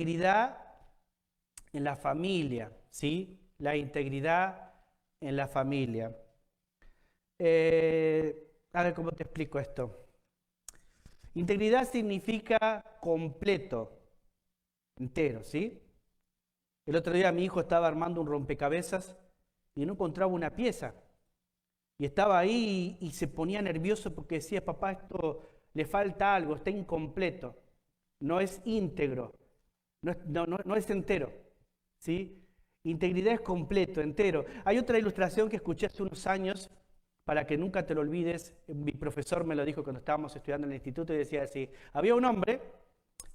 integridad en la familia, ¿sí? La integridad en la familia. A ver cómo te explico esto. Integridad significa completo, entero, ¿sí? El otro día mi hijo estaba armando un rompecabezas y no encontraba una pieza. Y estaba ahí y se ponía nervioso porque decía, papá, esto le falta algo, está incompleto, no es íntegro, no es entero, ¿sí? Integridad es completo, entero. Hay otra ilustración que escuché hace unos años, para que nunca te lo olvides, mi profesor me lo dijo cuando estábamos estudiando en el instituto y decía así, había un hombre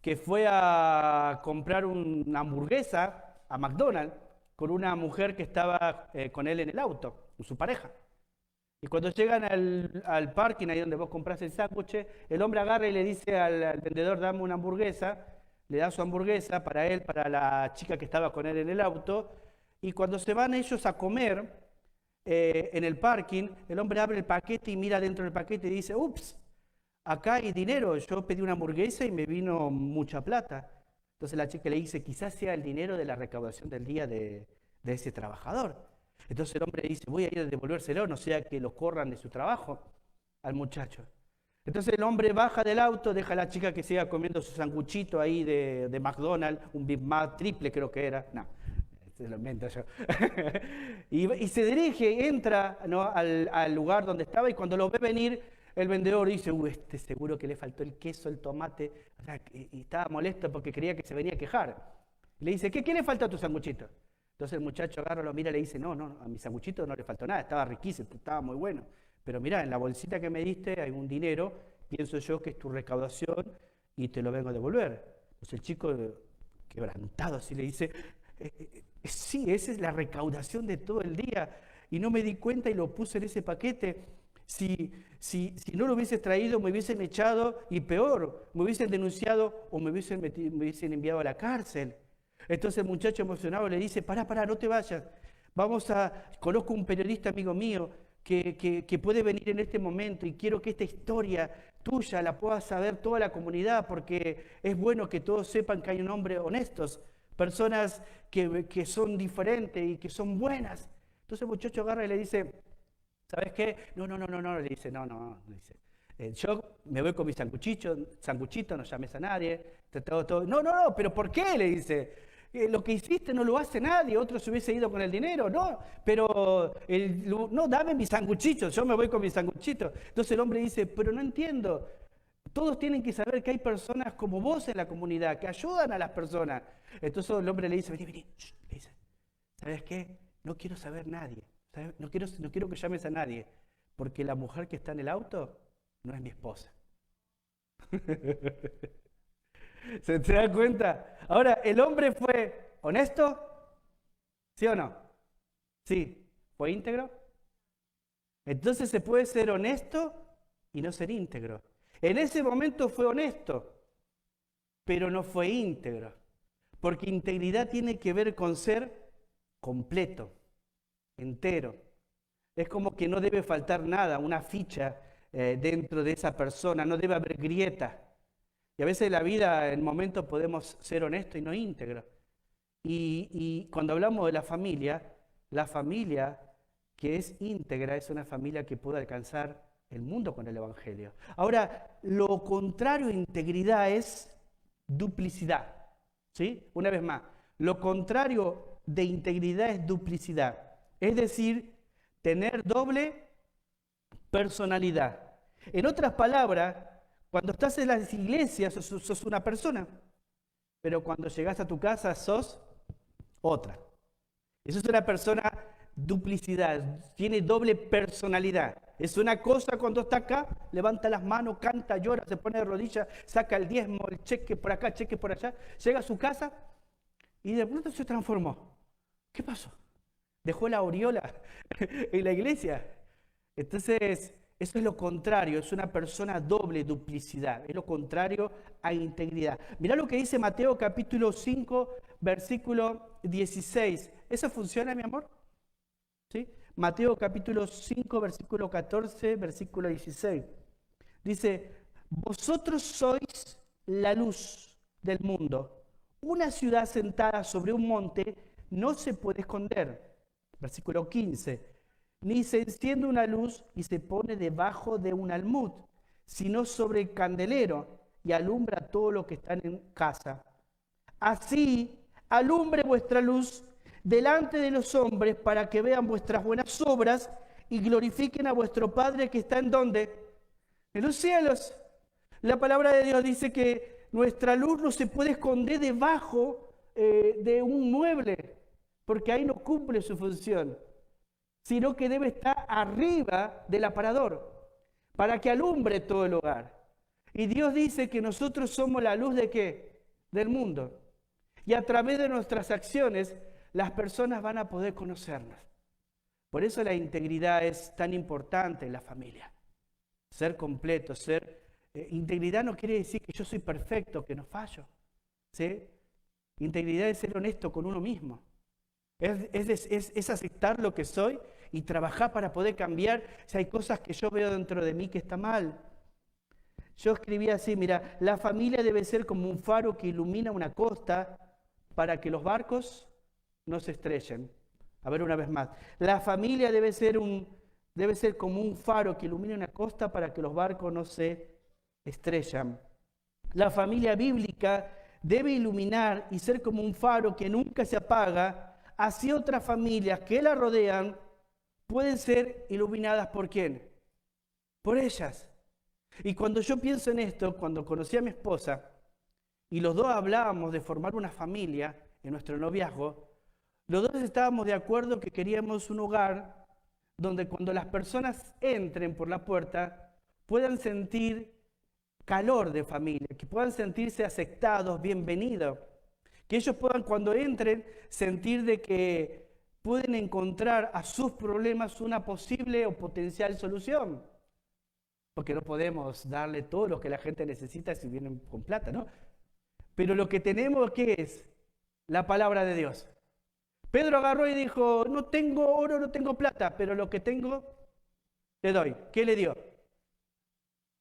que fue a comprar una hamburguesa a McDonald's con una mujer que estaba con él en el auto, con su pareja. Y cuando llegan al parking, ahí donde vos compras el sándwich, el hombre agarra y le dice al vendedor, dame una hamburguesa, le da su hamburguesa para él, para la chica que estaba con él en el auto, y cuando se van ellos a comer en el parking, el hombre abre el paquete y mira dentro del paquete y dice, ups, acá hay dinero, yo pedí una hamburguesa y me vino mucha plata. Entonces la chica le dice, quizás sea el dinero de la recaudación del día de ese trabajador. Entonces el hombre dice, voy a ir a devolvérselo, no sea que lo corran de su trabajo al muchacho. Entonces el hombre baja del auto, deja a la chica que siga comiendo su sanguchito ahí de McDonald's, un Big Mac triple creo que era. No, se lo invento yo. y se dirige, entra, ¿no?, al lugar donde estaba y cuando lo ve venir, el vendedor dice, este seguro que le faltó el queso, el tomate. O sea, y estaba molesto porque creía que se venía a quejar. Y le dice, ¿qué le falta a tu sanguchito? Entonces el muchacho agarra, lo mira y le dice, no, a mi sanguchito no le faltó nada, estaba riquísimo, estaba muy bueno. Pero mira, en la bolsita que me diste hay un dinero, pienso yo que es tu recaudación y te lo vengo a devolver. Entonces el chico, quebrantado, así le dice, sí, esa es la recaudación de todo el día y no me di cuenta y lo puse en ese paquete. Si no lo hubieses traído, me hubiesen echado y peor, me hubiesen denunciado o me hubiesen enviado a la cárcel. Entonces el muchacho emocionado le dice, pará, no te vayas. Conozco un periodista amigo mío que puede venir en este momento y quiero que esta historia tuya la pueda saber toda la comunidad porque es bueno que todos sepan que hay un hombre honestos, personas que son diferentes y que son buenas. Entonces el muchacho agarra y le dice, ¿sabes qué? No, le dice, no, dice. Yo me voy con mi sanguchito, no llames a nadie. Todo. No, pero ¿por qué? Le dice. Lo que hiciste no lo hace nadie, otro se hubiese ido con el dinero, no, pero no, dame mi sanguchito, yo me voy con mi sanguchito. Entonces el hombre dice, pero no entiendo, todos tienen que saber que hay personas como vos en la comunidad, que ayudan a las personas. Entonces el hombre le dice, vení, le dice, ¿sabes qué? No quiero saber nadie, ¿sabes? No quiero que llames a nadie, porque la mujer que está en el auto no es mi esposa. ¿Se te da cuenta? Ahora, ¿el hombre fue honesto? ¿Sí o no? Sí. ¿Fue íntegro? Entonces se puede ser honesto y no ser íntegro. En ese momento fue honesto, pero no fue íntegro. Porque integridad tiene que ver con ser completo, entero. Es como que no debe faltar nada, una ficha dentro de esa persona, no debe haber grieta. Y a veces en la vida, en momentos, podemos ser honestos y no íntegros. Y cuando hablamos de la familia que es íntegra es una familia que puede alcanzar el mundo con el Evangelio. Ahora, lo contrario a integridad es duplicidad. ¿Sí? Una vez más, lo contrario de integridad es duplicidad. Es decir, tener doble personalidad. En otras palabras, cuando estás en las iglesias sos una persona, pero cuando llegas a tu casa sos otra. Eso es una persona duplicidad, tiene doble personalidad. Es una cosa cuando está acá, levanta las manos, canta, llora, se pone de rodillas, saca el diezmo, el cheque por acá, cheque por allá, llega a su casa y de pronto se transformó. ¿Qué pasó? Dejó la aureola en la iglesia. Entonces, eso es lo contrario, es una persona doble duplicidad, es lo contrario a integridad. Mirá lo que dice Mateo capítulo 5, versículo 16. ¿Eso funciona, mi amor? ¿Sí? Mateo capítulo 5, versículo 14, versículo 16. Dice, vosotros sois la luz del mundo. una ciudad sentada sobre un monte no se puede esconder. Versículo 15. Ni se enciende una luz y se pone debajo de un almud, sino sobre el candelero y alumbra a todo lo que están en casa. Así alumbre vuestra luz delante de los hombres para que vean vuestras buenas obras y glorifiquen a vuestro Padre que está ¿en dónde? En los cielos. La palabra de Dios dice que nuestra luz no se puede esconder debajo de un mueble, porque ahí no cumple su función, sino que debe estar arriba del aparador, para que alumbre todo el hogar. Y Dios dice que nosotros somos la luz ¿de qué? Del mundo. Y a través de nuestras acciones, las personas van a poder conocernos. Por eso la integridad es tan importante en la familia. Ser completo, integridad no quiere decir que yo soy perfecto, que no fallo. ¿Sí? Integridad es ser honesto con uno mismo. Es aceptar lo que soy y trabajar para poder cambiar si hay cosas que yo veo dentro de mí que está mal. Yo escribí así, mira, la familia debe ser como un faro que ilumina una costa para que los barcos no se estrellen. A ver una vez más. La familia debe ser como un faro que ilumina una costa para que los barcos no se estrellan. La familia bíblica debe iluminar y ser como un faro que nunca se apaga. Así otras familias que la rodean pueden ser iluminadas ¿por quién? Por ellas. Y cuando yo pienso en esto, cuando conocí a mi esposa y los dos hablábamos de formar una familia en nuestro noviazgo, los dos estábamos de acuerdo que queríamos un hogar donde cuando las personas entren por la puerta puedan sentir calor de familia, que puedan sentirse aceptados, bienvenidos, que ellos puedan cuando entren sentir de que pueden encontrar a sus problemas una posible o potencial solución. Porque no podemos darle todo lo que la gente necesita si vienen con plata, ¿no? Pero lo que tenemos, ¿qué es? La palabra de Dios. Pedro agarró y dijo, no tengo oro, no tengo plata, pero lo que tengo, le doy. ¿Qué le dio?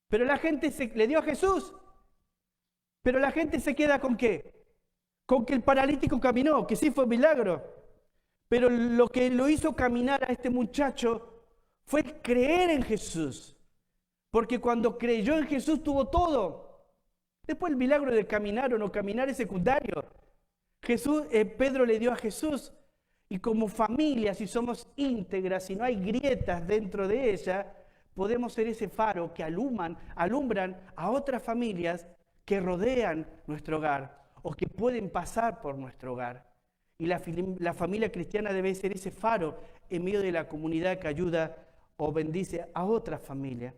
Pero la gente le dio a Jesús. Pero la gente se queda ¿con qué? Con que el paralítico caminó, que sí fue un milagro. Pero lo que lo hizo caminar a este muchacho fue creer en Jesús. Porque cuando creyó en Jesús tuvo todo. Después el milagro de caminar o no caminar es secundario. Pedro le dio a Jesús. Y como familia, si somos íntegras, si no hay grietas dentro de ella, podemos ser ese faro que alumbran a otras familias que rodean nuestro hogar o que pueden pasar por nuestro hogar. Y la familia cristiana debe ser ese faro en medio de la comunidad que ayuda o bendice a otras familias.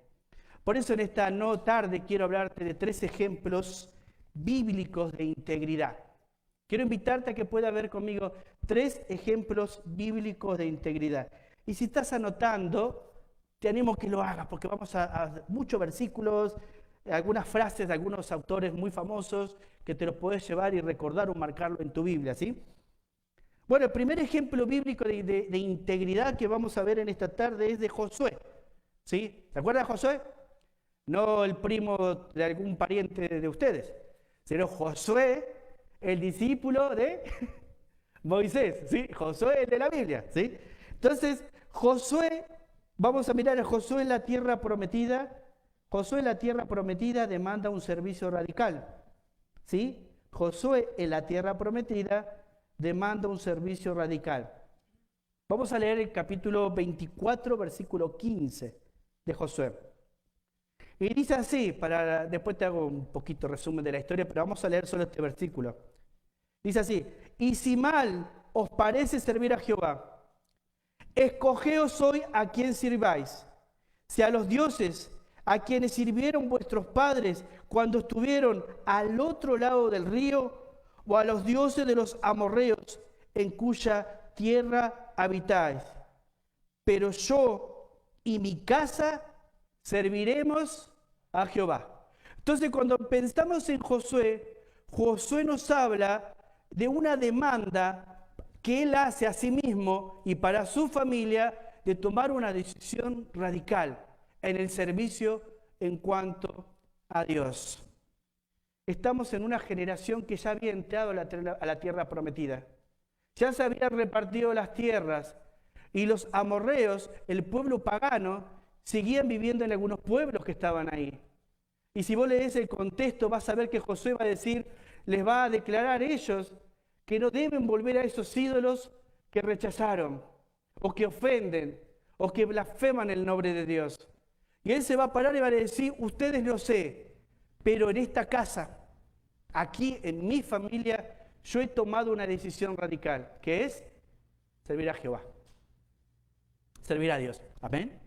Por eso en esta tarde quiero hablarte de 3 ejemplos bíblicos de integridad. Quiero invitarte a que puedas ver conmigo 3 ejemplos bíblicos de integridad. Y si estás anotando, te animo a que lo hagas, porque vamos a muchos versículos, algunas frases de algunos autores muy famosos que te los puedes llevar y recordar o marcarlo en tu Biblia, ¿sí? Bueno, el primer ejemplo bíblico de integridad que vamos a ver en esta tarde es de Josué, ¿sí? ¿Se acuerdan de Josué? No el primo de algún pariente de ustedes, sino Josué, el discípulo de Moisés, ¿sí? Josué el de la Biblia, ¿sí? Entonces, Josué, vamos a mirar a Josué en la tierra prometida. Josué en la tierra prometida demanda un servicio radical, ¿sí? Josué en la tierra prometida demanda un servicio radical. Vamos a leer el capítulo 24, versículo 15 de Josué. Y dice así, después te hago un poquito resumen de la historia, pero vamos a leer solo este versículo. Dice así, y si mal os parece servir a Jehová, escogeos hoy a quien sirváis, si a los dioses a quienes sirvieron vuestros padres cuando estuvieron al otro lado del río, o a los dioses de los amorreos en cuya tierra habitáis. Pero yo y mi casa serviremos a Jehová. Entonces, cuando pensamos en Josué, Josué nos habla de una demanda que él hace a sí mismo y para su familia de tomar una decisión radical en el servicio en cuanto a Dios. estamos en una generación que ya había entrado a la tierra prometida. Ya se habían repartido las tierras y los amorreos, el pueblo pagano, seguían viviendo en algunos pueblos que estaban ahí. Y si vos lees el contexto, vas a ver que Josué va a decir, les va a declarar ellos que no deben volver a esos ídolos que rechazaron, o que ofenden, o que blasfeman el nombre de Dios. Y él se va a parar y va a decir, ustedes no sé, pero en esta casa, aquí en mi familia, yo he tomado una decisión radical, que es servir a Jehová, servir a Dios. Amén.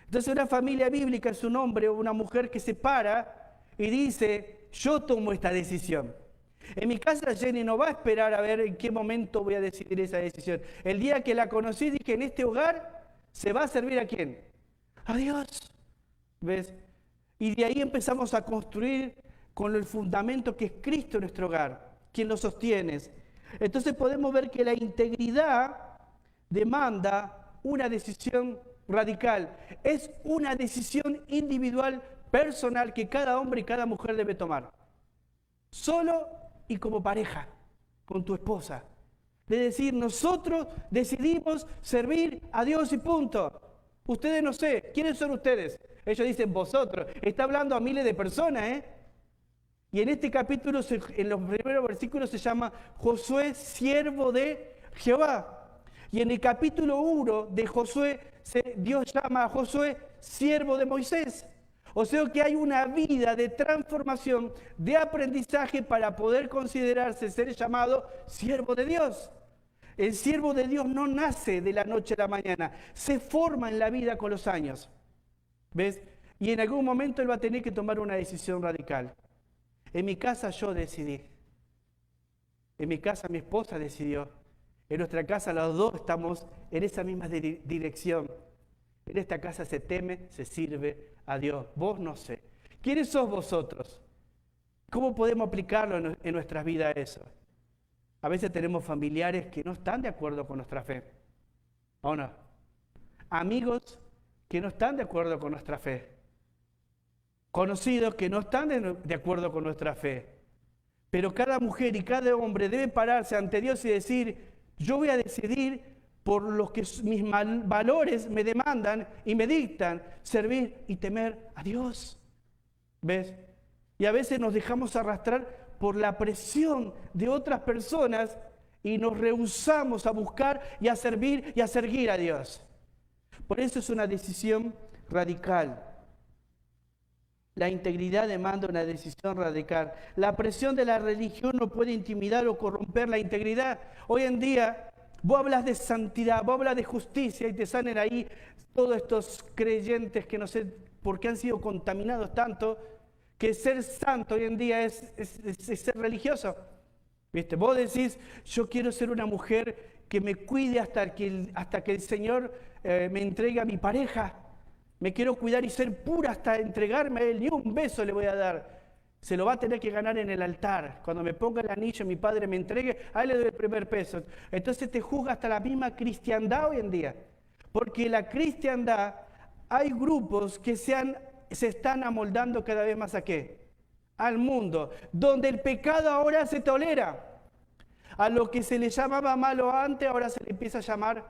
Entonces una familia bíblica es un hombre o una mujer que se para y dice, yo tomo esta decisión. En mi casa Jenny no va a esperar a ver en qué momento voy a decidir esa decisión. El día que la conocí dije, en este hogar se va a servir ¿a quién? A Dios. ¿Ves? Y de ahí empezamos a construir con el fundamento que es Cristo en nuestro hogar, quien lo sostiene. Entonces podemos ver que la integridad demanda una decisión radical. Es una decisión individual, personal, que cada hombre y cada mujer debe tomar. Solo y como pareja, con tu esposa. De decir, nosotros decidimos servir a Dios y punto. Ustedes no sé, ¿quiénes son ustedes? Ellos dicen vosotros. Está hablando a miles de personas, ¿eh? Y en este capítulo, en los primeros versículos, se llama Josué, siervo de Jehová. Y en el capítulo 1 de Josué, Dios llama a Josué, siervo de Moisés. O sea que hay una vida de transformación, de aprendizaje para poder considerarse ser llamado siervo de Dios. El siervo de Dios no nace de la noche a la mañana, se forma en la vida con los años. ¿Ves? Y en algún momento él va a tener que tomar una decisión radical. En mi casa yo decidí. En mi casa mi esposa decidió. En nuestra casa los dos estamos en esa misma dirección. En esta casa se teme, se sirve a Dios. Vos no sé. ¿Quiénes sos vosotros? ¿Cómo podemos aplicarlo en nuestras vidas eso? A veces tenemos familiares que no están de acuerdo con nuestra fe. ¿O no? Amigos que no están de acuerdo con nuestra fe. Conocidos que no están de acuerdo con nuestra fe. Pero cada mujer y cada hombre debe pararse ante Dios y decir, yo voy a decidir por los que mis valores me demandan y me dictan servir y temer a Dios. ¿Ves? Y a veces nos dejamos arrastrar por la presión de otras personas y nos rehusamos a buscar y a servir y a seguir a Dios. Por eso es una decisión radical. La integridad demanda una decisión radical. La presión de la religión no puede intimidar o corromper la integridad. Hoy en día, vos hablas de santidad, vos hablas de justicia y te salen ahí todos estos creyentes que no sé por qué han sido contaminados tanto, que ser santo hoy en día es ser religioso. ¿Viste? Vos decís, yo quiero ser una mujer que me cuide hasta que el Señor me entregue a mi pareja. Me quiero cuidar y ser pura hasta entregarme a Él. Ni un beso le voy a dar. Se lo va a tener que ganar en el altar. Cuando me ponga el anillo y mi padre me entregue, a Él le doy el primer peso. Entonces te juzga hasta la misma cristiandad hoy en día. Porque la cristiandad, hay grupos que se están amoldando cada vez más ¿a qué? Al mundo. Donde el pecado ahora se tolera. A lo que se le llamaba malo antes, ahora se le empieza a llamar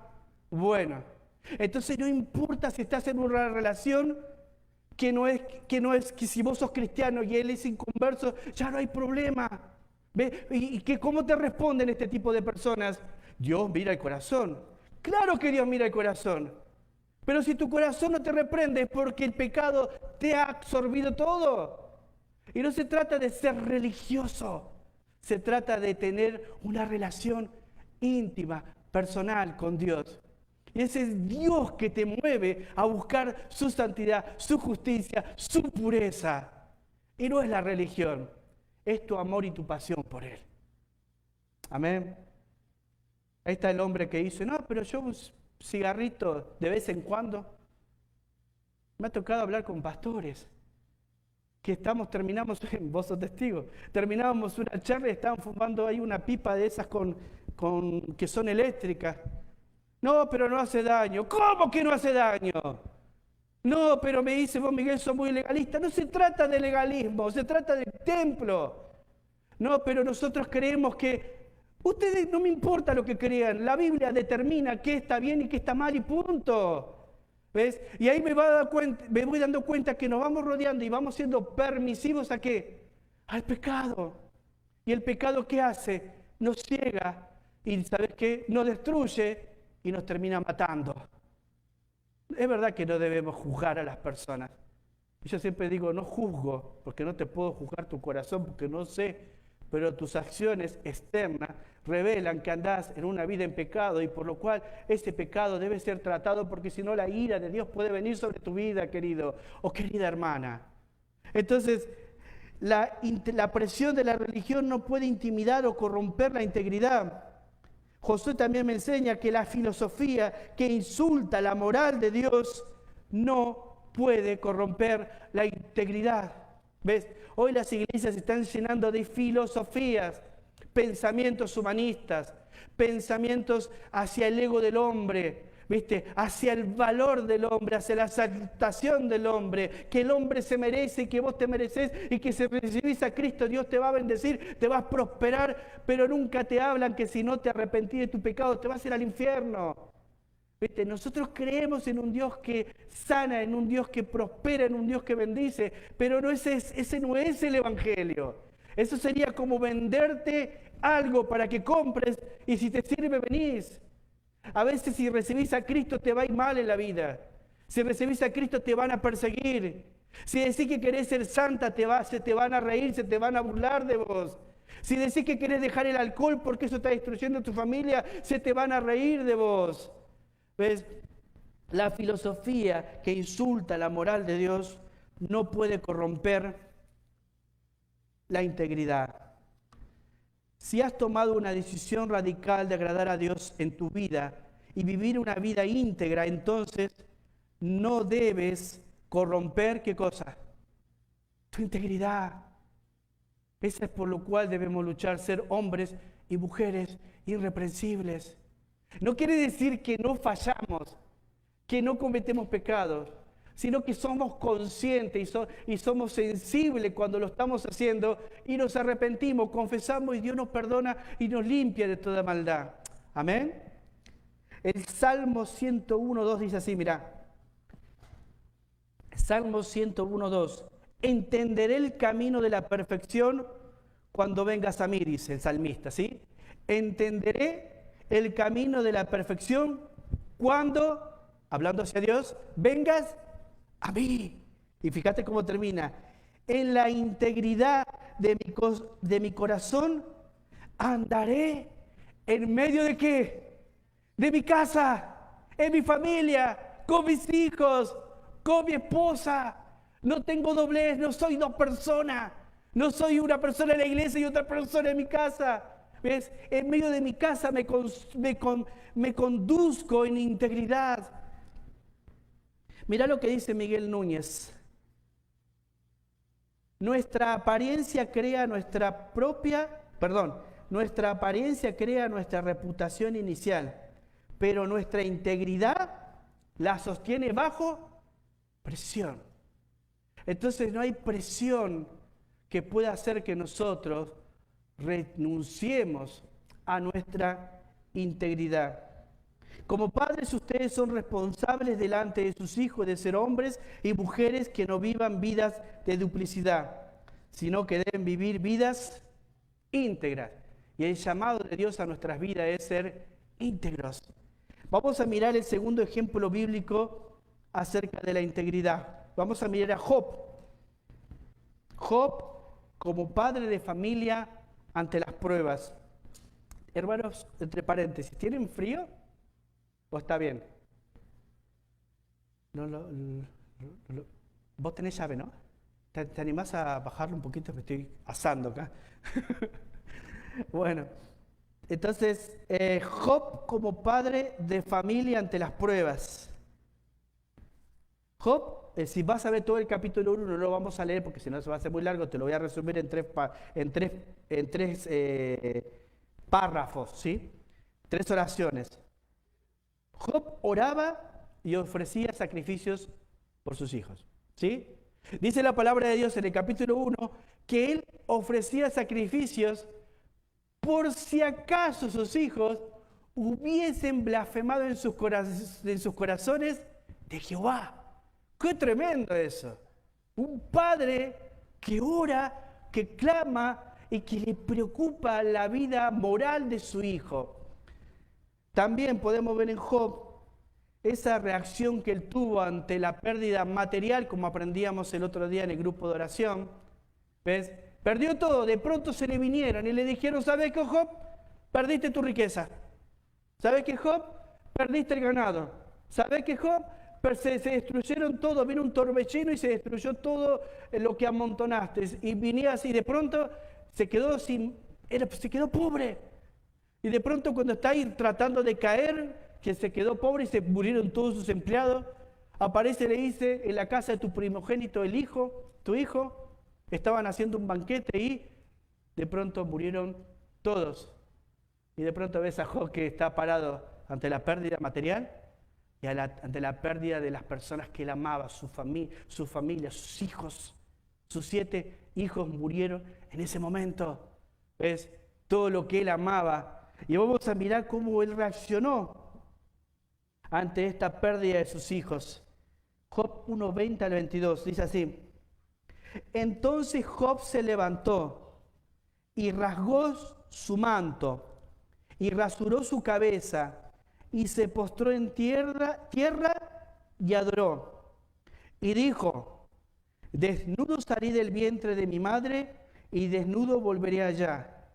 bueno. Entonces no importa si estás en una relación que si vos sos cristiano y él es inconverso, ya no hay problema. ¿Ve? ¿Y cómo te responden este tipo de personas? Dios mira el corazón. Claro que Dios mira el corazón. Pero si tu corazón no te reprende es porque el pecado te ha absorbido todo. Y no se trata de ser religioso. Se trata de tener una relación íntima, personal con Dios. Y ese es Dios que te mueve a buscar su santidad, su justicia, su pureza. Y no es la religión, es tu amor y tu pasión por Él. Amén. Ahí está el hombre que dice, no, pero yo un cigarrito de vez en cuando. Me ha tocado hablar con pastores que terminamos, vos sos testigos, terminábamos una charla y estaban fumando ahí una pipa de esas que son eléctricas. No, pero no hace daño. ¿Cómo que no hace daño? No, pero me dice, vos Miguel, sos muy legalista. No se trata de legalismo, se trata del templo. No, pero nosotros creemos que, ustedes no me importa lo que crean, la Biblia determina qué está bien y qué está mal y punto. ¿Ves? Y ahí me voy dando cuenta que nos vamos rodeando y vamos siendo permisivos ¿a qué? Al pecado. ¿Y el pecado qué hace? Nos ciega y ¿sabes qué? Nos destruye y nos termina matando. Es verdad que no debemos juzgar a las personas. Yo siempre digo, no juzgo, porque no te puedo juzgar tu corazón, porque no sé, pero tus acciones externas revelan que andás en una vida en pecado y por lo cual ese pecado debe ser tratado, porque si no la ira de Dios puede venir sobre tu vida, querido o querida hermana. Entonces, la presión de la religión no puede intimidar o corromper la integridad. Josué también me enseña que la filosofía que insulta la moral de Dios no puede corromper la integridad. ¿Ves? Hoy las iglesias se están llenando de filosofías, pensamientos humanistas, pensamientos hacia el ego del hombre, ¿viste? Hacia el valor del hombre, hacia la exaltación del hombre, que el hombre se merece y que vos te mereces y que si recibís a Cristo Dios te va a bendecir, te vas a prosperar, pero nunca te hablan que si no te arrepentís de tu pecado te vas a ir al infierno. ¿Viste? Nosotros creemos en un Dios que sana, en un Dios que prospera, en un Dios que bendice, pero no ese no es el Evangelio. Eso sería como venderte algo para que compres y si te sirve venís. A veces si recibís a Cristo te va a ir mal en la vida. Si recibís a Cristo te van a perseguir. Si decís que querés ser santa se te van a reír, se te van a burlar de vos. Si decís que querés dejar el alcohol porque eso está destruyendo tu familia, se te van a reír de vos. ¿Ves? La filosofía que insulta la moral de Dios no puede corromper la integridad. Si has tomado una decisión radical de agradar a Dios en tu vida y vivir una vida íntegra, entonces no debes corromper, ¿qué cosa? Tu integridad. Eso es por lo cual debemos luchar, ser hombres y mujeres irreprensibles. No quiere decir que no fallamos, que no cometemos pecados, sino que somos conscientes y somos sensibles cuando lo estamos haciendo y nos arrepentimos, confesamos y Dios nos perdona y nos limpia de toda maldad. Amén. El Salmo 101.2 dice así, mira. Salmo 101.2. Entenderé el camino de la perfección cuando vengas a mí, dice el salmista, ¿sí? Entenderé el camino de la perfección cuando, hablando hacia Dios, vengas a mí. Y fíjate cómo termina. En la integridad de mi corazón andaré en medio de ¿qué? De mi casa, en mi familia, con mis hijos, con mi esposa. No tengo doblez, no soy dos personas. No soy una persona en la iglesia y otra persona en mi casa. ¿Ves? En medio de mi casa me conduzco en integridad. Mirá lo que dice Miguel Núñez. Nuestra apariencia crea nuestra reputación inicial, pero nuestra integridad la sostiene bajo presión. Entonces no hay presión que pueda hacer que nosotros renunciemos a nuestra integridad. Como padres, ustedes son responsables delante de sus hijos de ser hombres y mujeres que no vivan vidas de duplicidad, sino que deben vivir vidas íntegras. Y el llamado de Dios a nuestras vidas es ser íntegros. Vamos a mirar el segundo ejemplo bíblico acerca de la integridad. Vamos a mirar a Job. Job como padre de familia ante las pruebas. Hermanos, entre paréntesis, ¿tienen frío o está bien? Vos tenés llave, ¿no? ¿Te animás a bajarlo un poquito? Me estoy asando acá. Bueno, entonces, Job como padre de familia ante las pruebas. Job, si vas a ver todo el capítulo 1, no lo vamos a leer porque si no se va a hacer muy largo, te lo voy a resumir en tres párrafos, ¿sí? 3 oraciones. Job oraba y ofrecía sacrificios por sus hijos. ¿Sí? Dice la palabra de Dios en el capítulo 1 que él ofrecía sacrificios por si acaso sus hijos hubiesen blasfemado en sus corazones de Jehová. ¡Qué tremendo eso! Un padre que ora, que clama y que le preocupa la vida moral de su hijo. También podemos ver en Job esa reacción que él tuvo ante la pérdida material, como aprendíamos el otro día en el grupo de oración. ¿Ves? Perdió todo, de pronto se le vinieron y le dijeron, ¿sabes qué, Job? Perdiste tu riqueza. ¿Sabes qué, Job? Perdiste el ganado. ¿Sabes qué, Job? Se destruyeron todo, vino un torbellino y se destruyó todo lo que amontonaste. Y venía así, de pronto se quedó se quedó pobre. Y de pronto cuando está ahí tratando de caer, que se quedó pobre y se murieron todos sus empleados, aparece y le dice, en la casa de tu primogénito, tu hijo, estaban haciendo un banquete y de pronto murieron todos. Y de pronto ves a Job que está parado ante la pérdida material y ante la pérdida de las personas que él amaba, su familia, sus hijos. Sus 7 hijos murieron en ese momento. ¿Ves? Todo lo que él amaba. Y vamos a mirar cómo él reaccionó ante esta pérdida de sus hijos. Job 1:20 al 22 dice así: entonces Job se levantó y rasgó su manto y rasuró su cabeza y se postró en tierra y adoró. Y dijo: desnudo salí del vientre de mi madre y desnudo volveré allá.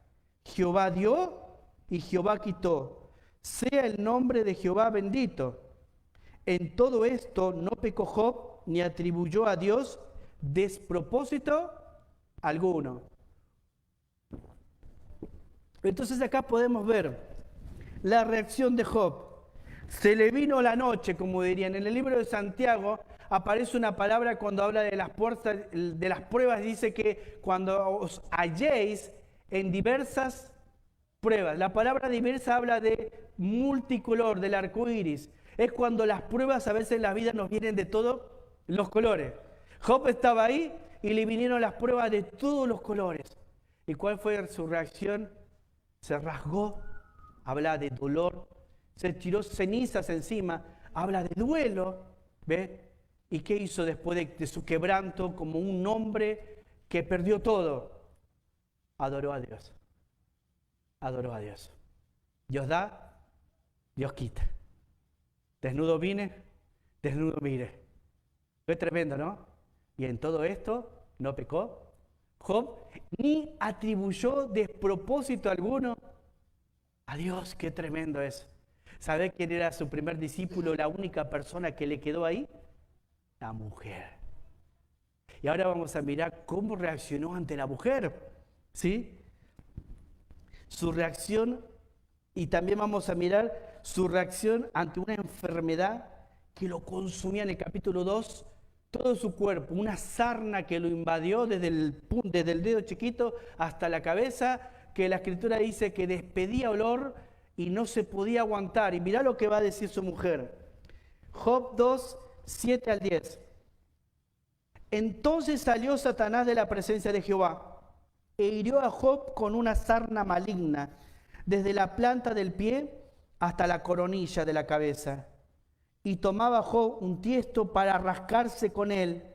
Jehová dio y Jehová quitó. Sea el nombre de Jehová bendito. En todo esto no pecó Job ni atribuyó a Dios despropósito alguno. Entonces acá podemos ver la reacción de Job. Se le vino la noche, como dirían. En el libro de Santiago aparece una palabra cuando habla de las pruebas, dice que cuando os halléis en diversas pruebas. La palabra diversa habla de multicolor, del arco iris. Es cuando las pruebas a veces en la vida nos vienen de todos los colores. Job estaba ahí y le vinieron las pruebas de todos los colores. ¿Y cuál fue su reacción? Se rasgó, habla de dolor, se tiró cenizas encima, habla de duelo, ¿ve? ¿Y qué hizo después de su quebranto como un hombre que perdió todo? Adoró a Dios. Adoró a Dios. Dios da, Dios quita. Desnudo vine, desnudo mire. Fue tremendo, ¿no? Y en todo esto no pecó Job, ni atribuyó despropósito alguno a Dios. Qué tremendo es. ¿Sabe quién era su primer discípulo, la única persona que le quedó ahí? La mujer. Y ahora vamos a mirar cómo reaccionó ante la mujer, ¿sí? Su reacción, y también vamos a mirar su reacción ante una enfermedad que lo consumía en el capítulo 2, todo su cuerpo, una sarna que lo invadió desde el dedo chiquito hasta la cabeza, que la escritura dice que despedía olor y no se podía aguantar. Y mirá lo que va a decir su mujer. Job 2, 7 al 10. Entonces salió Satanás de la presencia de Jehová e hirió a Job con una sarna maligna, desde la planta del pie hasta la coronilla de la cabeza. Y tomaba Job un tiesto para rascarse con él,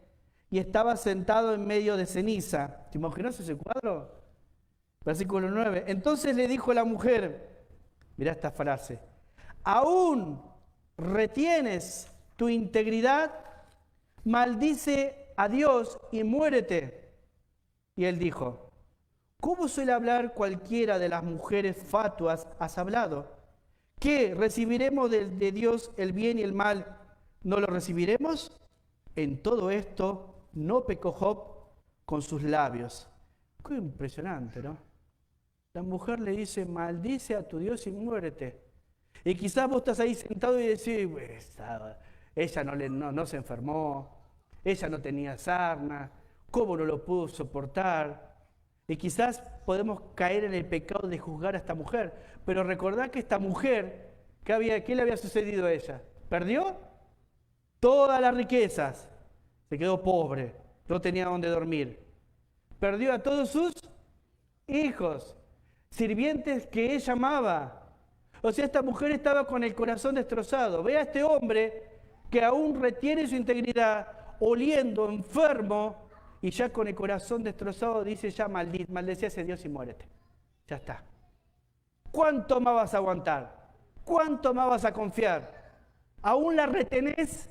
y estaba sentado en medio de ceniza. ¿Te imaginas ese cuadro? Versículo 9. Entonces le dijo la mujer, mirá esta frase: ¿aún retienes tu integridad? Maldice a Dios y muérete. Y él dijo: ¿cómo suele hablar cualquiera de las mujeres fatuas has hablado? ¿Qué? ¿Recibiremos de Dios el bien y el mal? ¿No lo recibiremos? En todo esto no pecó Job con sus labios. Qué impresionante, ¿no? La mujer le dice: maldice a tu Dios y muérete. Y quizás vos estás ahí sentado y decís: ella no se enfermó, ella no tenía sarna, ¿cómo no lo pudo soportar? Y quizás podemos caer en el pecado de juzgar a esta mujer. Pero recordad que esta mujer, ¿qué le había sucedido a ella? Perdió todas las riquezas, Se quedó pobre, no tenía dónde dormir. Perdió a todos sus hijos, sirvientes que ella amaba. O sea, esta mujer estaba con el corazón destrozado. Ve a este hombre que aún retiene su integridad, oliendo, enfermo, y ya con el corazón destrozado dice, ya maldecía a ese Dios y muérete. Ya está. ¿Cuánto más vas a aguantar? ¿Cuánto más vas a confiar? ¿Aún la retenés?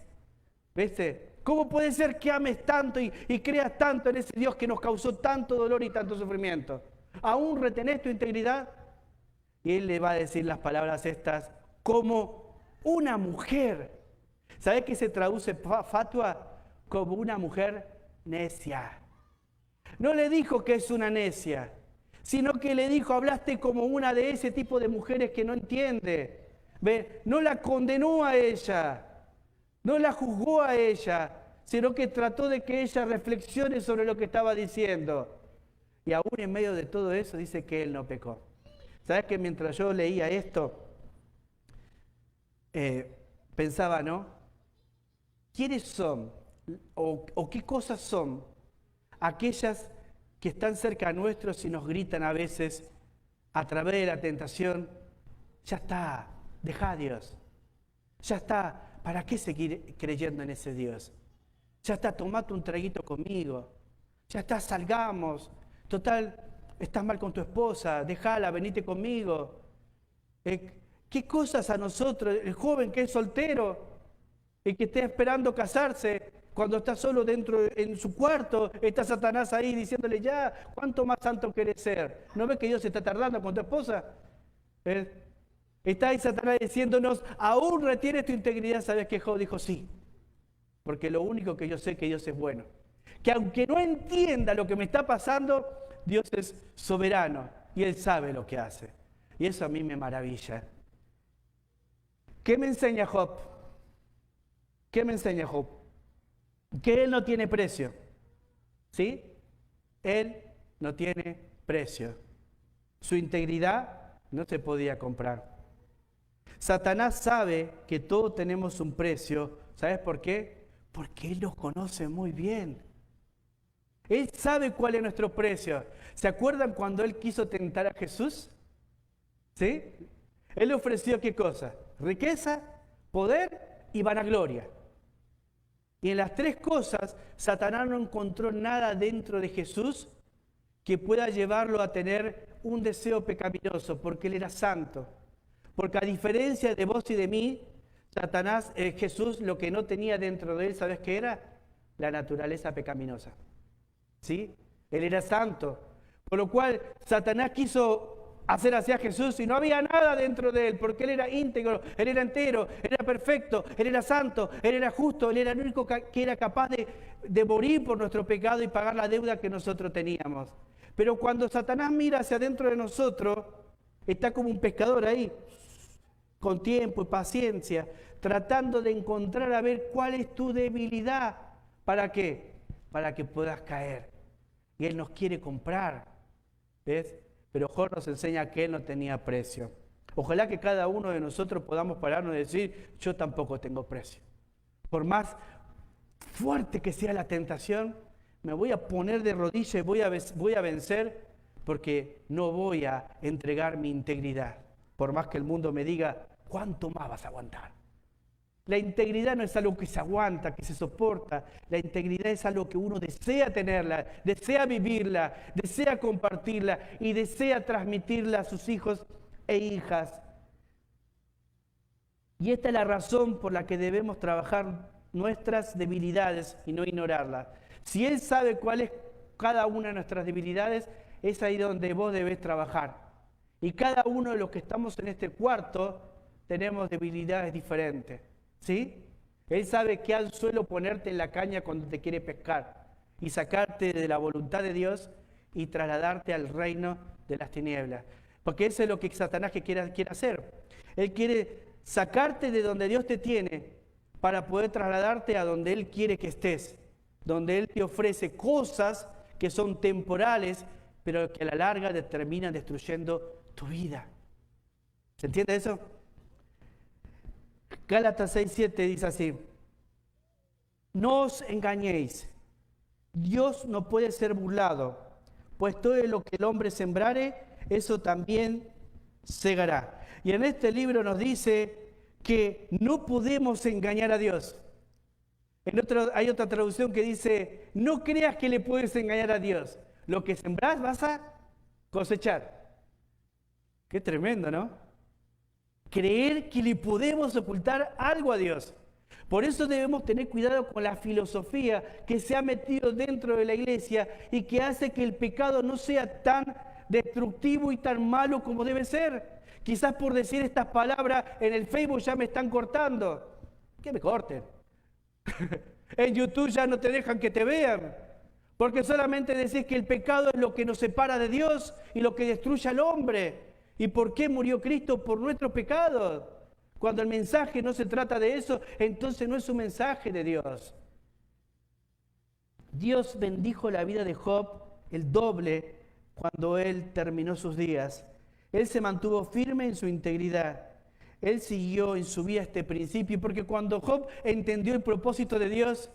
¿Viste? ¿Cómo puede ser que ames tanto y creas tanto en ese Dios que nos causó tanto dolor y tanto sufrimiento? ¿Aún retenés tu integridad? Y él le va a decir las palabras estas como una mujer. ¿Sabés qué se traduce fatua? Como una mujer necia. No le dijo que es una necia, sino que le dijo, hablaste como una de ese tipo de mujeres que no entiende. ¿Ve? No la condenó a ella, no la juzgó a ella, sino que trató de que ella reflexione sobre lo que estaba diciendo. Y aún en medio de todo eso dice que él no pecó. ¿Sabes que mientras yo leía esto, pensaba, ¿no? ¿Quiénes son o qué cosas son aquellas que están cerca nuestros y nos gritan a veces a través de la tentación? Ya está, deja a Dios. Ya está, ¿para qué seguir creyendo en ese Dios? Ya está, tomate un traguito conmigo. Ya está, salgamos. Total, estás mal con tu esposa, déjala, venite conmigo. ¿Qué cosas a nosotros, el joven que es soltero y que está esperando casarse, cuando está solo dentro en su cuarto, está Satanás ahí diciéndole ya, ¿cuánto más santo querés ser? ¿No ves que Dios está tardando con tu esposa? Está ahí Satanás diciéndonos, aún retienes tu integridad. ¿Sabes qué? Job dijo sí, porque lo único que yo sé es que Dios es bueno. Que aunque no entienda lo que me está pasando, Dios es soberano y Él sabe lo que hace. Y eso a mí me maravilla. ¿Qué me enseña Job? ¿Qué me enseña Job? Que él no tiene precio. ¿Sí? Él no tiene precio. Su integridad no se podía comprar. Satanás sabe que todos tenemos un precio. ¿Sabes por qué? Porque Él nos conoce muy bien. Él sabe cuál es nuestro precio. ¿Se acuerdan cuando Él quiso tentar a Jesús? ¿Sí? Él le ofreció ¿qué cosa? Riqueza, poder y vanagloria. Y en las tres cosas, Satanás no encontró nada dentro de Jesús que pueda llevarlo a tener un deseo pecaminoso, porque Él era santo. Porque a diferencia de vos y de mí, Jesús lo que no tenía dentro de Él, ¿sabes qué era? La naturaleza pecaminosa. ¿Sí? Él era santo. Por lo cual, Satanás quiso hacer hacia Jesús y no había nada dentro de Él, porque Él era íntegro, Él era entero, Él era perfecto, Él era santo, Él era justo, Él era el único que era capaz de morir por nuestro pecado y pagar la deuda que nosotros teníamos. Pero cuando Satanás mira hacia adentro de nosotros, está como un pescador ahí, con tiempo y paciencia, tratando de encontrar a ver cuál es tu debilidad. ¿Para qué? Para que puedas caer. Y Él nos quiere comprar, ¿ves? Pero Job nos enseña que Él no tenía precio. Ojalá que cada uno de nosotros podamos pararnos y decir, yo tampoco tengo precio. Por más fuerte que sea la tentación, me voy a poner de rodillas y voy a vencer, porque no voy a entregar mi integridad. Por más que el mundo me diga, ¿cuánto más vas a aguantar? La integridad no es algo que se aguanta, que se soporta. La integridad es algo que uno desea tenerla, desea vivirla, desea compartirla y desea transmitirla a sus hijos e hijas. Y esta es la razón por la que debemos trabajar nuestras debilidades y no ignorarlas. Si Él sabe cuál es cada una de nuestras debilidades, es ahí donde vos debés trabajar. Y cada uno de los que estamos en este cuarto tenemos debilidades diferentes. ¿Sí? Él sabe qué anzuelo ponerte en la caña cuando te quiere pescar y sacarte de la voluntad de Dios y trasladarte al reino de las tinieblas. Porque eso es lo que Satanás quiere hacer. Él quiere sacarte de donde Dios te tiene para poder trasladarte a donde Él quiere que estés. Donde Él te ofrece cosas que son temporales, pero que a la larga te terminan destruyendo tu vida. ¿Se entiende eso? Gálatas 6:7 dice así: no os engañéis, Dios no puede ser burlado, pues todo lo que el hombre sembrare, eso también segará. Y en este libro nos dice que no podemos engañar a Dios. Hay otra traducción que dice, no creas que le puedes engañar a Dios. Lo que sembrás vas a cosechar. Qué tremendo, ¿no? Creer que le podemos ocultar algo a Dios. Por eso debemos tener cuidado con la filosofía que se ha metido dentro de la iglesia y que hace que el pecado no sea tan destructivo y tan malo como debe ser. Quizás por decir estas palabras en el Facebook ya me están cortando. Que me corten. En YouTube ya no te dejan que te vean. Porque solamente decís que el pecado es lo que nos separa de Dios y lo que destruye al hombre. ¿Y por qué murió Cristo? Por nuestros pecados. Cuando el mensaje no se trata de eso, entonces no es un mensaje de Dios. Dios bendijo la vida de Job el doble cuando él terminó sus días. Él se mantuvo firme en su integridad. Él siguió en su vida este principio, porque cuando Job entendió el propósito de Dios,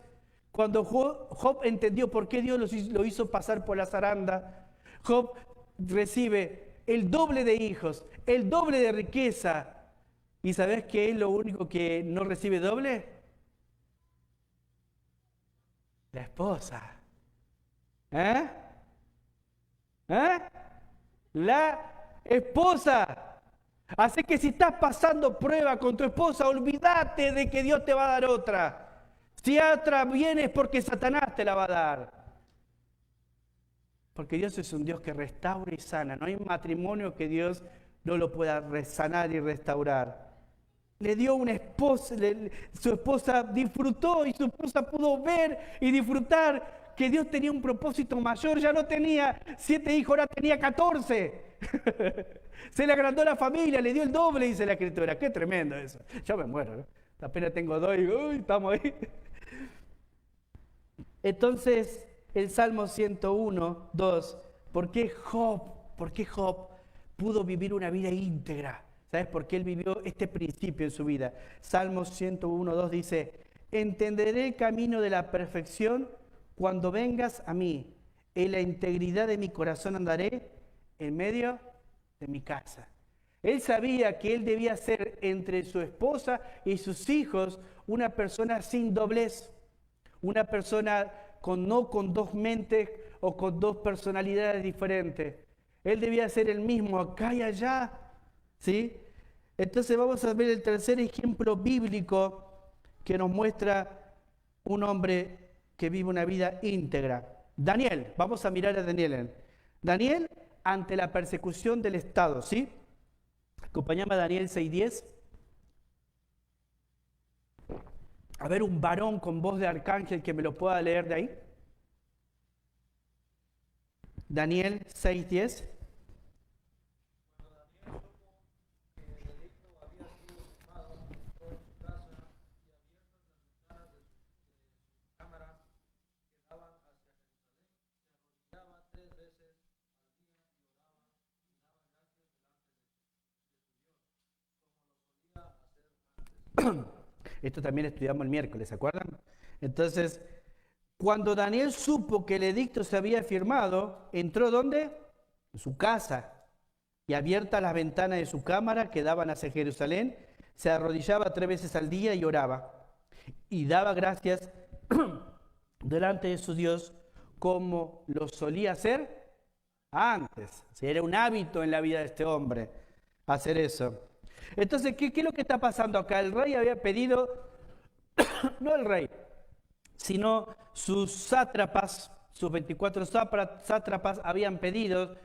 cuando Job entendió por qué Dios lo hizo pasar por la zaranda, Job recibe el doble de hijos, el doble de riqueza. ¿Y sabes qué es lo único que no recibe doble? La esposa. ¿Eh? La esposa. Así que si estás pasando prueba con tu esposa, olvídate de que Dios te va a dar otra. Si otra viene es porque Satanás te la va a dar. Porque Dios es un Dios que restaura y sana. No hay matrimonio que Dios no lo pueda sanar y restaurar. Le dio una esposa, su esposa disfrutó y su esposa pudo ver y disfrutar que Dios tenía un propósito mayor. Ya no tenía 7 hijos, ahora tenía 14. Se le agrandó la familia, le dio el doble, dice la Escritura. Qué tremendo eso. Yo me muero, ¿no? Apenas tengo 2 y uy, estamos ahí. Entonces, el Salmo 101, 2, ¿por qué Job pudo vivir una vida íntegra? ¿Sabes por qué él vivió este principio en su vida? Salmo 101, 2 dice, entenderé el camino de la perfección cuando vengas a mí. En la integridad de mi corazón andaré en medio de mi casa. Él sabía que él debía ser entre su esposa y sus hijos una persona sin doblez, una persona no con 2 mentes o con 2 personalidades diferentes. Él debía ser el mismo acá y allá, ¿sí? Entonces vamos a ver el tercer ejemplo bíblico que nos muestra un hombre que vive una vida íntegra. Daniel, vamos a mirar a Daniel. Daniel ante la persecución del Estado, ¿sí? Acompáñame a Daniel 6:10. A ver, un varón con voz de arcángel que me lo pueda leer de ahí. Daniel 6:10. Esto también estudiamos el miércoles, ¿se acuerdan? Entonces, cuando Daniel supo que el edicto se había firmado, entró ¿dónde? En su casa. Y abiertas las ventanas de su cámara que daban hacia Jerusalén, se arrodillaba 3 veces al día y oraba. Y daba gracias delante de su Dios como lo solía hacer antes. Si era un hábito en la vida de este hombre hacer eso. Entonces, ¿qué es lo que está pasando acá? El rey había pedido, no el rey, sino sus sátrapas, sus 24 sátrapas habían pedido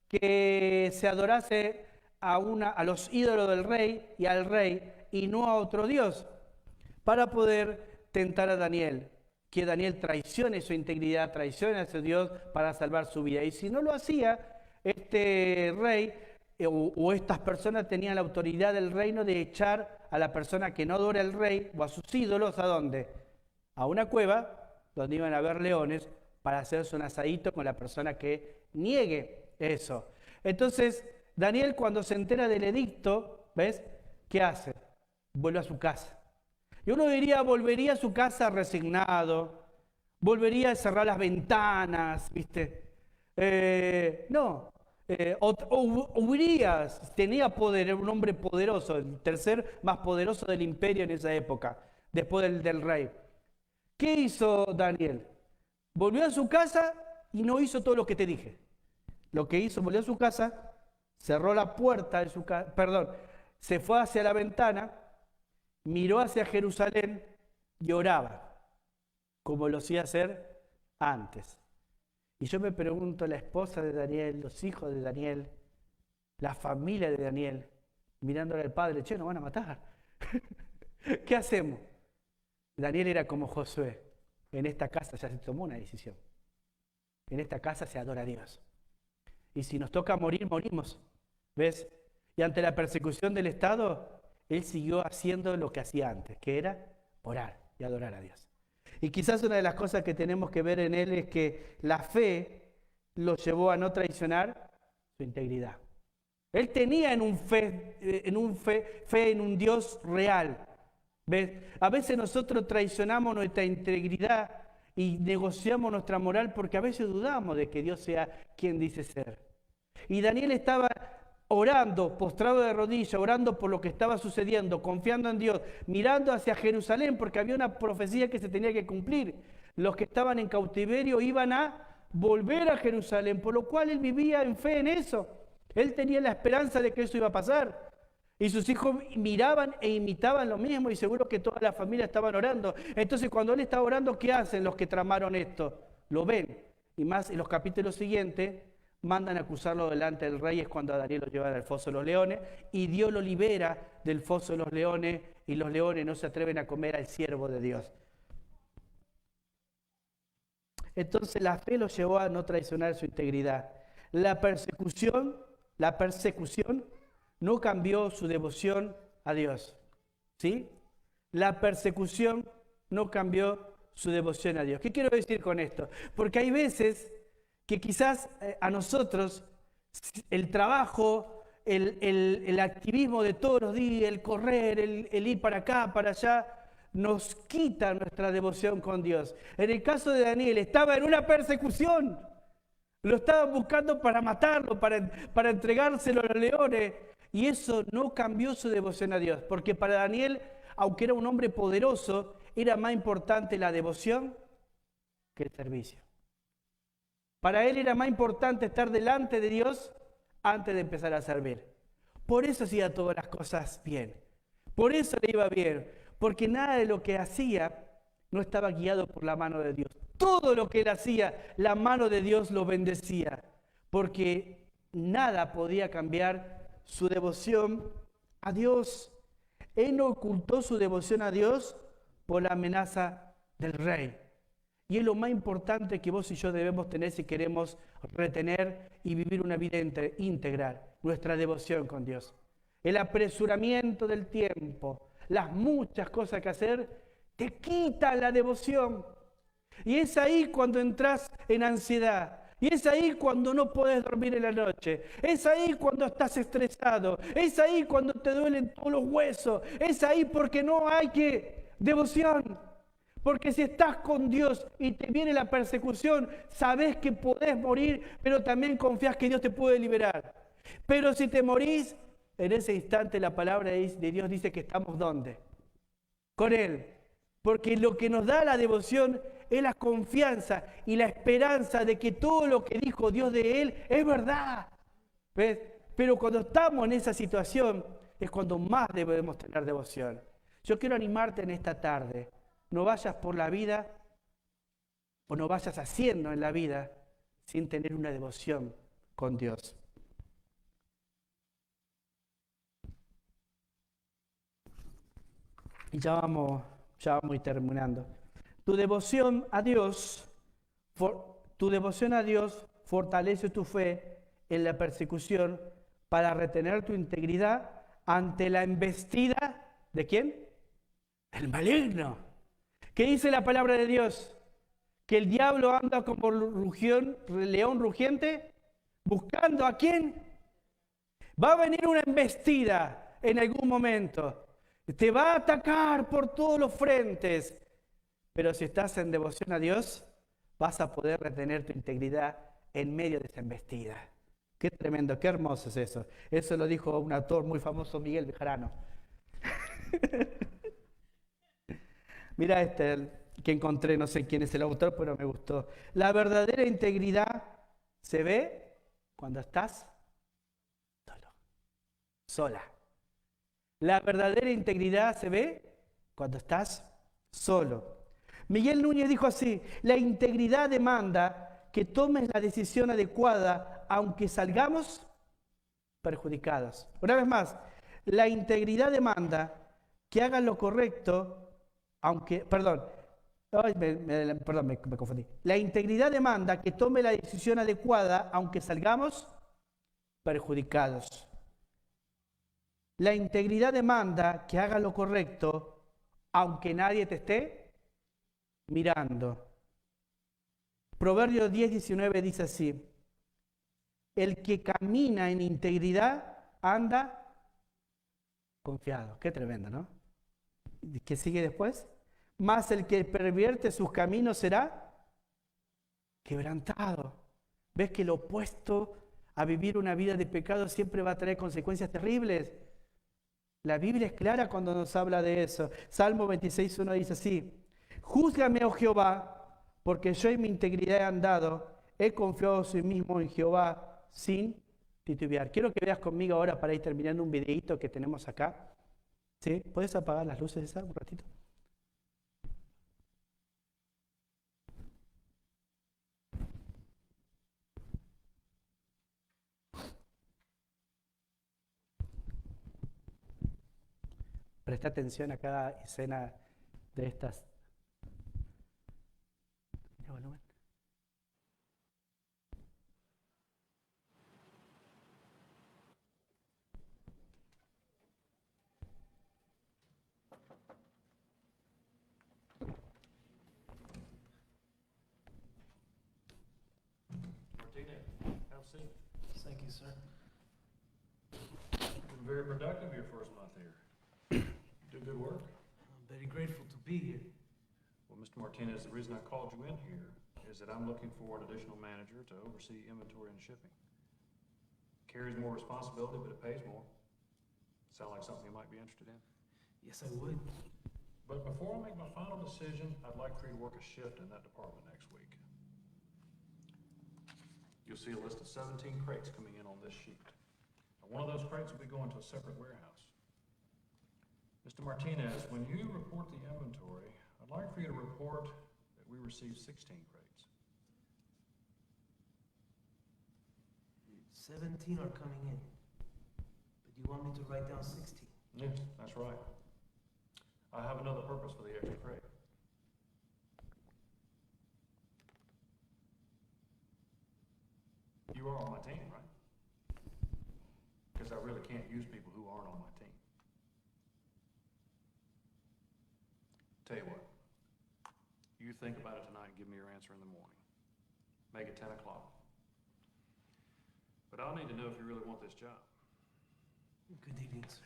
que se adorase a los ídolos del rey y al rey y no a otro Dios, para poder tentar a Daniel, que Daniel traicione su integridad, traicione a su Dios para salvar su vida. Y si no lo hacía, este rey o estas personas tenían la autoridad del reino de echar a la persona que no adora al rey o a sus ídolos, ¿a dónde? A una cueva donde iban a haber leones para hacerse un asadito con la persona que niegue eso. Entonces, Daniel cuando se entera del edicto, ¿ves? ¿Qué hace? Vuelve a su casa. Y uno diría, volvería a su casa resignado, volvería a cerrar las ventanas, ¿viste? No. Urias tenía poder, era un hombre poderoso, el tercer más poderoso del imperio en esa época, después del rey. ¿Qué hizo Daniel? Volvió a su casa y no hizo todo lo que te dije. Lo que hizo, volvió a su casa, cerró la puerta de su casa, perdón, se fue hacia la ventana, miró hacia Jerusalén y oraba, como lo hacía hacer antes. Y yo me pregunto, la esposa de Daniel, los hijos de Daniel, la familia de Daniel, mirándole al padre, che, nos van a matar. ¿Qué hacemos? Daniel era como Josué. En esta casa ya se tomó una decisión. En esta casa se adora a Dios. Y si nos toca morir, morimos. ¿Ves? Y ante la persecución del Estado, él siguió haciendo lo que hacía antes, que era orar y adorar a Dios. Y quizás una de las cosas que tenemos que ver en él es que la fe lo llevó a no traicionar su integridad. Él tenía fe en un Dios real. ¿Ves? A veces nosotros traicionamos nuestra integridad y negociamos nuestra moral porque a veces dudamos de que Dios sea quien dice ser. Y Daniel estaba orando, postrado de rodillas, orando por lo que estaba sucediendo, confiando en Dios, mirando hacia Jerusalén porque había una profecía que se tenía que cumplir. Los que estaban en cautiverio iban a volver a Jerusalén, por lo cual él vivía en fe en eso. Él tenía la esperanza de que eso iba a pasar. Y sus hijos miraban e imitaban lo mismo y seguro que toda la familia estaban orando. Entonces cuando él estaba orando, ¿qué hacen los que tramaron esto? Lo ven. Y más en los capítulos siguientes mandan a acusarlo delante del rey, es cuando a Daniel lo llevan al foso de los leones y Dios lo libera del foso de los leones y los leones no se atreven a comer al siervo de Dios. Entonces la fe lo llevó a no traicionar su integridad. La persecución no cambió su devoción a Dios. ¿Sí? La persecución no cambió su devoción a Dios. ¿Qué quiero decir con esto? Porque hay veces que quizás a nosotros el trabajo, el activismo de todos los días, el correr, el ir para acá, para allá, nos quita nuestra devoción con Dios. En el caso de Daniel, estaba en una persecución. Lo estaban buscando para matarlo, para entregárselo a los leones. Y eso no cambió su devoción a Dios. Porque para Daniel, aunque era un hombre poderoso, era más importante la devoción que el servicio. Para él era más importante estar delante de Dios antes de empezar a servir. Por eso hacía todas las cosas bien. Por eso le iba bien. Porque nada de lo que hacía no estaba guiado por la mano de Dios. Todo lo que él hacía, la mano de Dios lo bendecía. Porque nada podía cambiar su devoción a Dios. Él no ocultó su devoción a Dios por la amenaza del rey. Y es lo más importante que vos y yo debemos tener si queremos retener y vivir una vida íntegra, nuestra devoción con Dios. El apresuramiento del tiempo, las muchas cosas que hacer, te quitan la devoción. Y es ahí cuando entras en ansiedad. Y es ahí cuando no podés dormir en la noche. Es ahí cuando estás estresado. Es ahí cuando te duelen todos los huesos. Es ahí porque no hay devoción. Porque si estás con Dios y te viene la persecución, sabés que podés morir, pero también confías que Dios te puede liberar. Pero si te morís, en ese instante la palabra de Dios dice que estamos ¿dónde? Con Él. Porque lo que nos da la devoción es la confianza y la esperanza de que todo lo que dijo Dios de Él es verdad. ¿Ves? Pero cuando estamos en esa situación es cuando más debemos tener devoción. Yo quiero animarte en esta tarde. No vayas por la vida o no vayas haciendo en la vida sin tener una devoción con Dios. Y ya vamos a ir terminando. Tu devoción a Dios fortalece tu fe en la persecución para retener tu integridad ante la embestida ¿de quién? Del maligno. ¿Qué dice la palabra de Dios? Que el diablo anda como león rugiente, buscando ¿a quién? Va a venir una embestida en algún momento. Te va a atacar por todos los frentes, pero si estás en devoción a Dios, vas a poder retener tu integridad en medio de esa embestida. Qué tremendo, qué hermoso es eso. Eso lo dijo un autor muy famoso, Miguel Bejarano. Mira que encontré, no sé quién es el autor, pero me gustó. La verdadera integridad se ve cuando estás solo, sola. La verdadera integridad se ve cuando estás solo. Miguel Núñez dijo así: la integridad demanda que tomes la decisión adecuada aunque salgamos perjudicados. Una vez más, la integridad demanda que hagas lo correcto aunque, me confundí. La integridad demanda que tome la decisión adecuada aunque salgamos perjudicados. La integridad demanda que hagas lo correcto aunque nadie te esté mirando. Proverbios 10:19 dice así: el que camina en integridad anda confiado. Qué tremendo, ¿no? ¿Qué sigue después? Mas el que pervierte sus caminos será quebrantado. ¿Ves que lo opuesto a vivir una vida de pecado siempre va a traer consecuencias terribles? La Biblia es clara cuando nos habla de eso. Salmo 26:1 dice así: júzgame, oh Jehová, porque yo en mi integridad he andado, he confiado en sí mismo en Jehová sin titubear. Quiero que veas conmigo ahora, para ir terminando, un videíto que tenemos acá. ¿Sí? ¿Puedes apagar las luces esas un ratito? Presta atención a cada escena de estas. ¿Tiene volumen? Martinez, have a seat. Thank you, sir. Been very productive your first month here. Do good work. I'm very grateful to be here. Well, Mr. Martinez, the reason I called you in here is that I'm looking for an additional manager to oversee inventory and shipping. Carries more responsibility, but it pays more. Sound like something you might be interested in? Yes, I would. But before I make my final decision, I'd like for you to work a shift in that department next week. You'll see a list of 17 crates coming in on this sheet. Now, one of those crates will be going to a separate warehouse. Mr. Martinez, when you report the inventory, I'd like for you to report that we received 16 crates. 17 are coming in. But you want me to write down 16? Yes, that's right. I have another purpose for the extra crate. You are on my team, right? Because I really can't use people who aren't on my team. Tell you what, you think about it tonight and give me your answer in the morning. Make it 10 o'clock. But I'll need to know if you really want this job. Good evening, sir.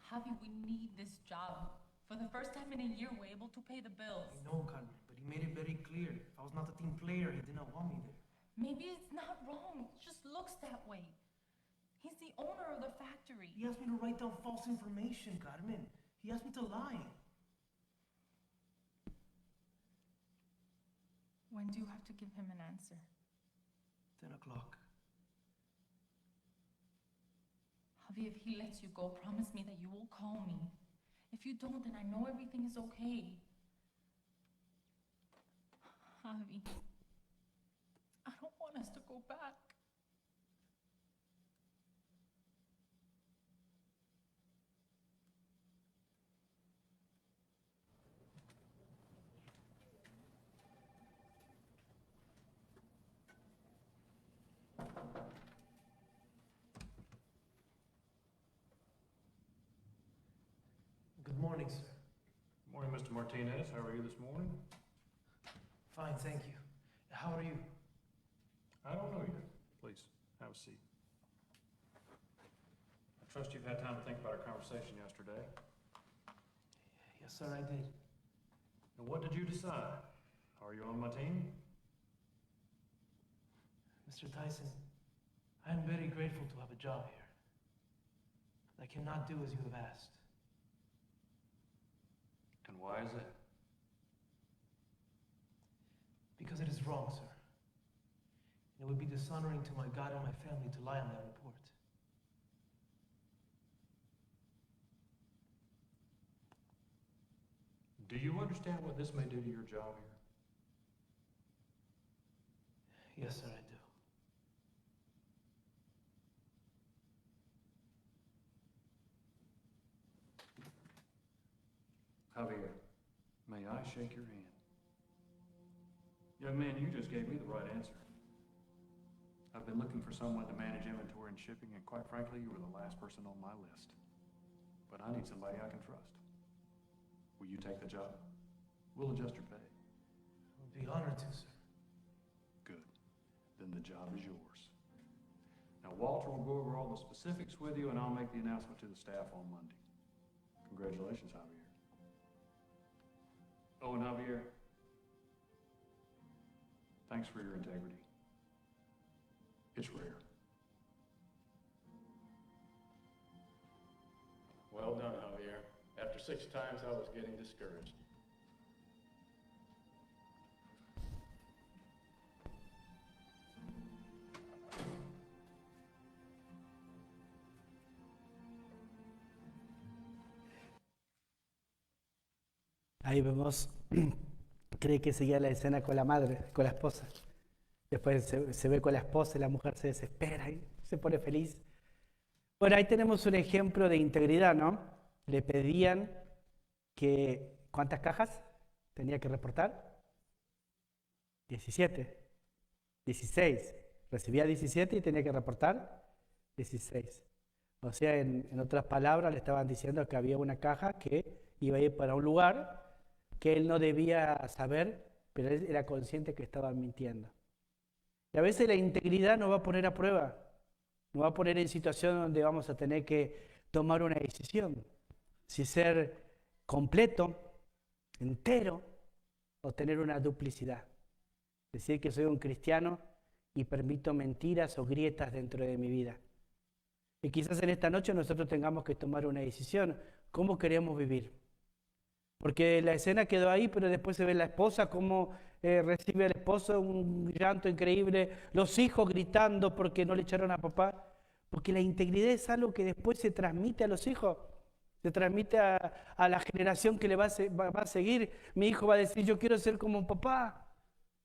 Javi, we need this job. For the first time in a year, we're able to pay the bills. I know, Carmen, but he made it very clear. If I was not a team player, he did not want me there. Maybe it's not wrong. It just looks that way. He's the owner of the factory. He asked me to write down false information, Carmen. He asked me to lie. When do you have to give him an answer? 10 o'clock. Javi, if he lets you go, promise me that you will call me. If you don't, then I know everything is okay. Javi, I don't want us to go back. Good morning, sir. Morning, Mr. Martinez. How are you this morning? Fine, thank you. How are you? I don't know yet. Please, have a seat. I trust you've had time to think about our conversation yesterday. Yes, sir, I did. And what did you decide? Are you on my team? Mr. Tyson, I am very grateful to have a job here. But I cannot do as you have asked. And why is that? Because it is wrong, sir. And it would be dishonoring to my God and my family to lie on that report. Do you understand what this may do to your job here? Yes, sir, I do. Javier, may I shake your hand? Young man, you just gave me the right answer. I've been looking for someone to manage inventory and shipping, and quite frankly, you were the last person on my list. But I need somebody I can trust. Will you take the job? We'll adjust your pay. I would be honored to, sir. Good. Then the job is yours. Now, Walter will go over all the specifics with you, and I'll make the announcement to the staff on Monday. Congratulations, Javier. Oh, and Javier, thanks for your integrity. It's rare. Well done, Javier. After 6 times, I was getting discouraged. Ahí vemos, cree que seguía la escena con la madre, con la esposa. Después se ve con la esposa y la mujer se desespera y se pone feliz. Bueno, ahí tenemos un ejemplo de integridad, ¿no? Le pedían que, ¿cuántas cajas tenía que reportar? 17, 16. Recibía 17 y tenía que reportar 16. O sea, en otras palabras, le estaban diciendo que había una caja que iba a ir para un lugar que él no debía saber, pero él era consciente que estaba mintiendo. Y a veces la integridad nos va a poner a prueba, nos va a poner en situación donde vamos a tener que tomar una decisión. Si ser completo, entero, o tener una duplicidad. Decir que soy un cristiano y permito mentiras o grietas dentro de mi vida. Y quizás en esta noche nosotros tengamos que tomar una decisión. ¿Cómo queremos vivir? Porque la escena quedó ahí, pero después se ve la esposa, cómo recibe al esposo, un llanto increíble, los hijos gritando porque no le echaron a papá. Porque la integridad es algo que después se transmite a los hijos, se transmite a la generación que le va a seguir. Mi hijo va a decir, yo quiero ser como papá.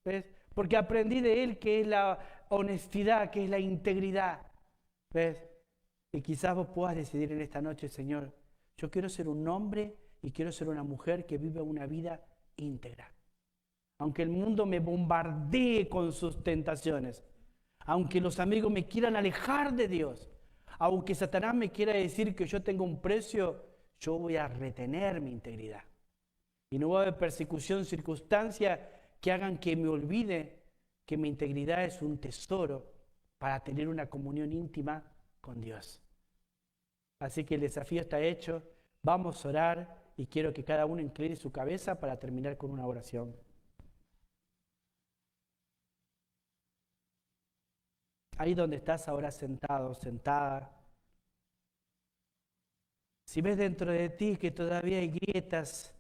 ¿Ves? Porque aprendí de él que es la honestidad, que es la integridad. ¿Ves? Y quizás vos puedas decidir en esta noche, Señor, yo quiero ser un hombre y quiero ser una mujer que vive una vida íntegra. Aunque el mundo me bombardee con sus tentaciones, aunque los amigos me quieran alejar de Dios, aunque Satanás me quiera decir que yo tengo un precio, yo voy a retener mi integridad. Y no va a haber persecución, circunstancia que hagan que me olvide que mi integridad es un tesoro para tener una comunión íntima con Dios. Así que el desafío está hecho. Vamos a orar y quiero que cada uno incline su cabeza para terminar con una oración. Ahí donde estás ahora sentado, sentada. Si ves dentro de ti que todavía hay grietas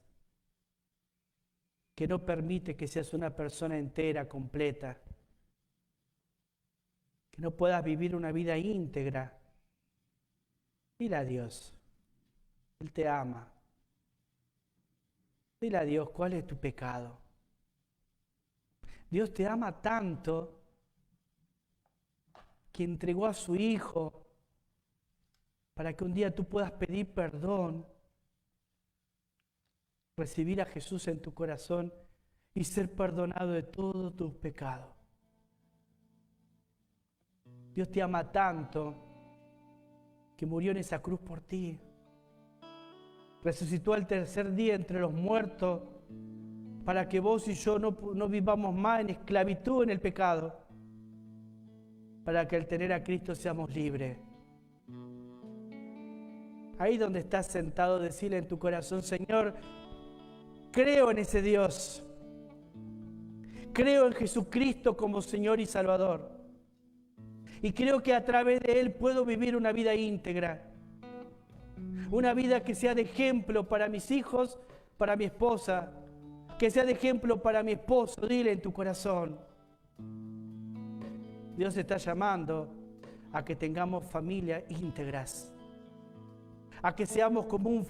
que no permite que seas una persona entera, completa, que no puedas vivir una vida íntegra, dile a Dios. Él te ama. Dile a Dios cuál es tu pecado. Dios te ama tanto que entregó a su Hijo para que un día tú puedas pedir perdón, recibir a Jesús en tu corazón y ser perdonado de todos tus pecados. Dios te ama tanto que murió en esa cruz por ti. Resucitó al tercer día entre los muertos para que vos y yo no vivamos más en esclavitud en el pecado, para que al tener a Cristo seamos libres. Ahí donde estás sentado, decirle en tu corazón: Señor, creo en ese Dios. Creo en Jesucristo como Señor y Salvador. Y creo que a través de Él puedo vivir una vida íntegra. Una vida que sea de ejemplo para mis hijos, para mi esposa. Que sea de ejemplo para mi esposo. Dile en tu corazón. Dios está llamando a que tengamos familias íntegras. A que seamos como un